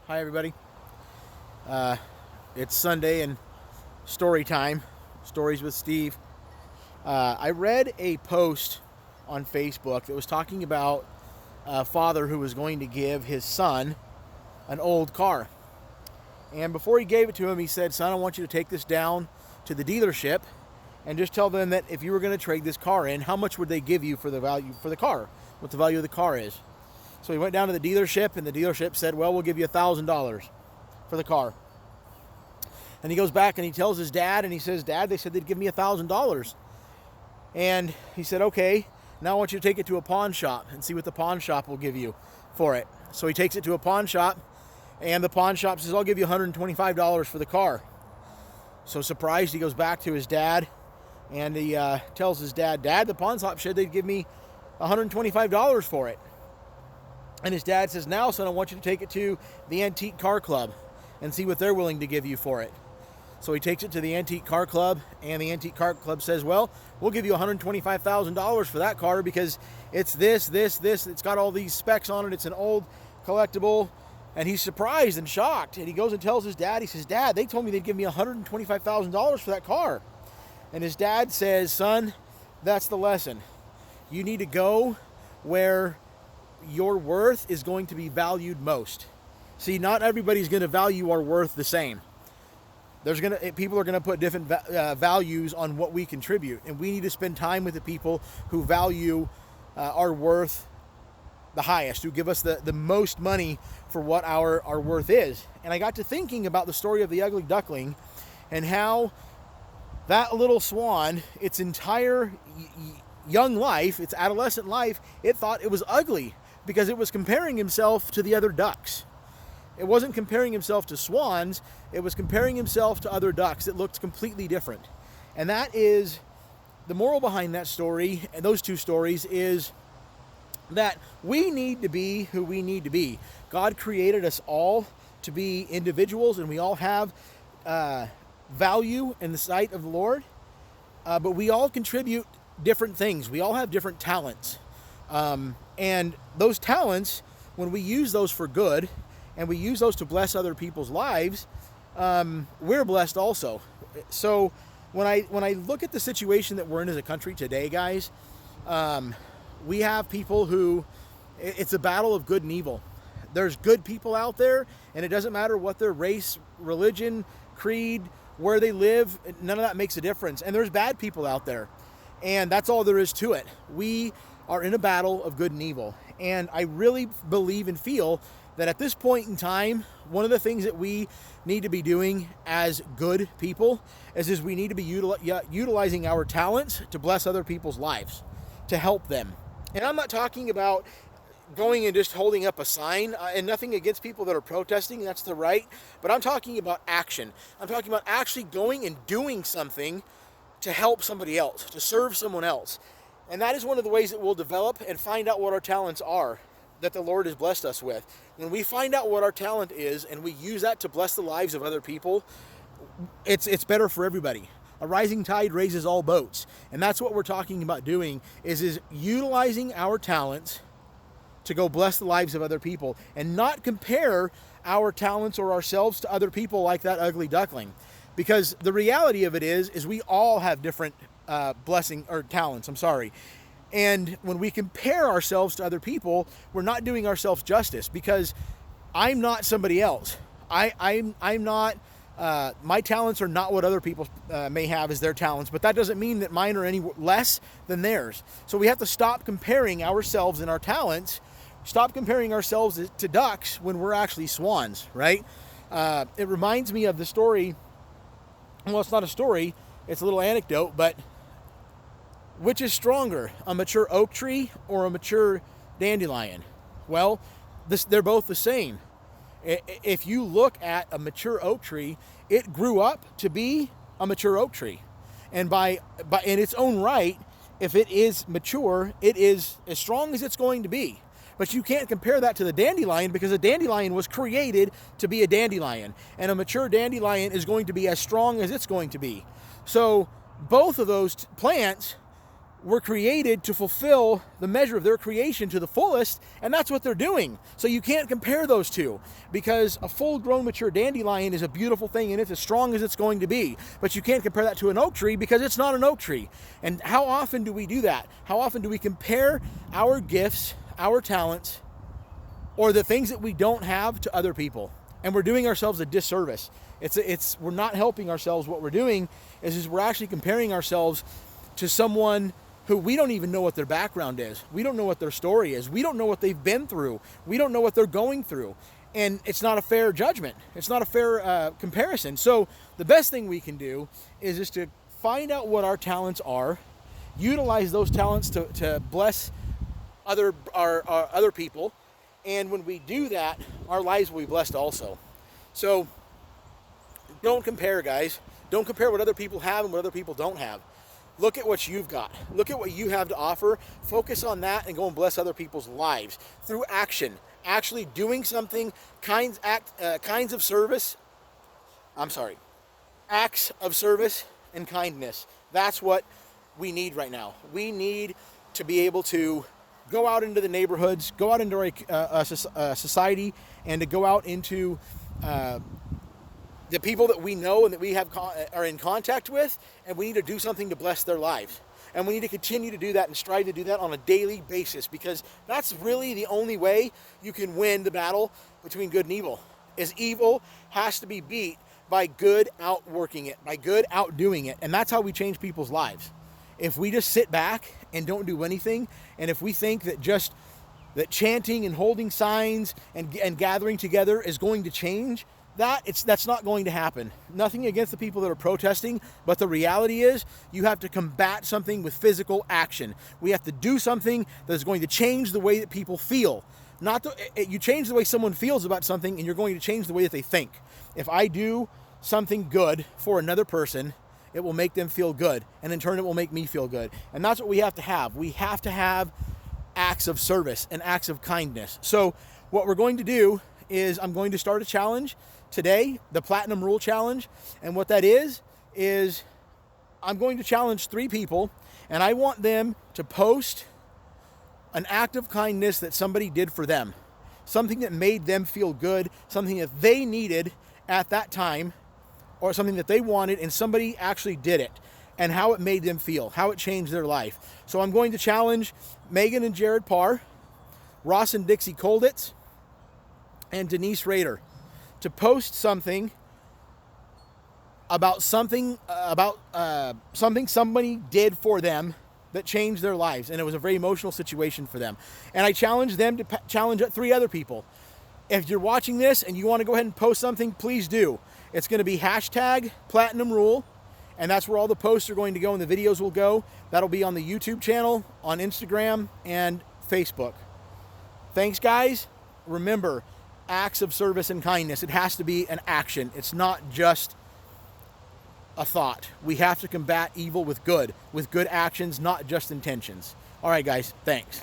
Hi, everybody. It's Sunday and story time. Stories with Steve. I read a post on Facebook that was talking about a father who was going to give his son an old car. And before he gave it to him, he said, "Son, I want you to take this down to the dealership and just tell them that if you were going to trade this car in, how much would they give you for the value for the car, what the value of the car is." So he went down to the dealership, and the dealership said, "Well, we'll give you $1,000 for the car." And he goes back and he tells his dad, and he says, "Dad, they said they'd give me $1,000. And he said, "Okay, now I want you to take it to a pawn shop and see what the pawn shop will give you for it." So he takes it to a pawn shop, and the pawn shop says, "I'll give you $125 for the car." So surprised, he goes back to his dad, and he tells his dad, "Dad, the pawn shop said they'd give me $125 for it." And his dad says, "Now, son, I want you to take it to the antique car club and see what they're willing to give you for it." So he takes it to the antique car club, and the antique car club says, "Well, we'll give you $125,000 for that car because it's this. It's got all these specs on it. It's an old collectible." And he's surprised and shocked. And he goes and tells his dad, he says, "Dad, they told me they'd give me $125,000 for that car." And his dad says, "Son, that's the lesson. You need to go where your worth is going to be valued most." See, not everybody's going to value our worth the same. People are going to put different values on what we contribute, and we need to spend time with the people who value our worth the highest, who give us the most money for what our worth is. And I got to thinking about the story of the ugly duckling and how that little swan, its entire young life, its adolescent life, it thought it was ugly because it was comparing himself to the other ducks. It wasn't comparing himself to swans, it was comparing himself to other ducks that looked completely different. And that is the moral behind that story, and those two stories, is that we need to be who we need to be. God created us all to be individuals, and we all have value in the sight of the Lord, but we all contribute different things. We all have different talents. And those talents, when we use those for good, and we use those to bless other people's lives, we're blessed also. So when I look at the situation that we're in as a country today, guys, we have people who, it's a battle of good and evil. There's good people out there, and it doesn't matter what their race, religion, creed, where they live, none of that makes a difference. And there's bad people out there, and that's all there is to it. We are in a battle of good and evil. And I really believe and feel that at this point in time, one of the things that we need to be doing as good people is we need to be utilizing our talents to bless other people's lives, to help them. And I'm not talking about going and just holding up a sign, and nothing against people that are protesting, that's the right, but I'm talking about action. I'm talking about actually going and doing something to help somebody else, to serve someone else. And that is one of the ways that we'll develop and find out what our talents are that the Lord has blessed us with. When we find out what our talent is and we use that to bless the lives of other people, it's better for everybody. A rising tide raises all boats. And that's what we're talking about doing, is utilizing our talents to go bless the lives of other people and not compare our talents or ourselves to other people like that ugly duckling. Because the reality of it is we all have different blessing or talents, and when we compare ourselves to other people, we're not doing ourselves justice, because I'm not somebody else. I'm not, my talents are not what other people may have as their talents, but that doesn't mean that mine are any less than theirs. So we have to stop comparing ourselves and our talents, stop comparing ourselves to ducks when we're actually swans, right? It reminds me of the story, well, it's not a story, it's a little anecdote, but which is stronger, a mature oak tree or a mature dandelion? Well, they're both the same. If you look at a mature oak tree, it grew up to be a mature oak tree. And by in its own right, if it is mature, it is as strong as it's going to be. But you can't compare that to the dandelion, because a dandelion was created to be a dandelion. And a mature dandelion is going to be as strong as it's going to be. So both of those plants were created to fulfill the measure of their creation to the fullest, and that's what they're doing. So you can't compare those two, because a full-grown mature dandelion is a beautiful thing and it's as strong as it's going to be, but you can't compare that to an oak tree because it's not an oak tree. And how often do we do that? How often do we compare our gifts, our talents, or the things that we don't have to other people? And we're doing ourselves a disservice. We're not helping ourselves. What we're doing is we're actually comparing ourselves to someone who we don't even know what their background is. We don't know what their story is. We don't know what they've been through. We don't know what they're going through. And it's not a fair judgment. It's not a fair comparison. So the best thing we can do is just to find out what our talents are, utilize those talents to bless other people. And when we do that, our lives will be blessed also. So don't compare, guys. Don't compare what other people have and what other people don't have. Look at what you've got. Look at what you have to offer. Focus on that and go and bless other people's lives through action. Actually doing something, acts of service and kindness. That's what we need right now. We need to be able to go out into the neighborhoods, go out into our society, and to go out into the people that we know and that we are in contact with, and we need to do something to bless their lives. And we need to continue to do that and strive to do that on a daily basis, because that's really the only way you can win the battle between good and evil. Is evil has to be beat by good outworking it, by good outdoing it. And that's how we change people's lives. If we just sit back and don't do anything, and if we think that that chanting and holding signs and gathering together is going to change that's not going to happen. Nothing against the people that are protesting, but the reality is you have to combat something with physical action. We have to do something that is going to change the way that people feel. You change the way someone feels about something, and you're going to change the way that they think. If I do something good for another person, it will make them feel good, and in turn it will make me feel good. And that's what we have to have. We have to have acts of service and acts of kindness. So what we're going to do is I'm going to start a challenge today, the Platinum Rule Challenge. And what that is I'm going to challenge 3 people, and I want them to post an act of kindness that somebody did for them, something that made them feel good, something that they needed at that time, or something that they wanted and somebody actually did it, and how it made them feel, how it changed their life. So I'm going to challenge Megan and Jared Parr, Ross and Dixie Colditz, and Denise Rader to post something about something somebody did for them that changed their lives, and it was a very emotional situation for them. And I challenge them to challenge 3 other people. If you're watching this and you want to go ahead and post something, please do. It's going to be #PlatinumRule, and that's where all the posts are going to go and the videos will go. That'll be on the YouTube channel, on Instagram, and Facebook. Thanks, guys. Remember, acts of service and kindness. It has to be an action. It's not just a thought. We have to combat evil with good actions, not just intentions. All right, guys. Thanks.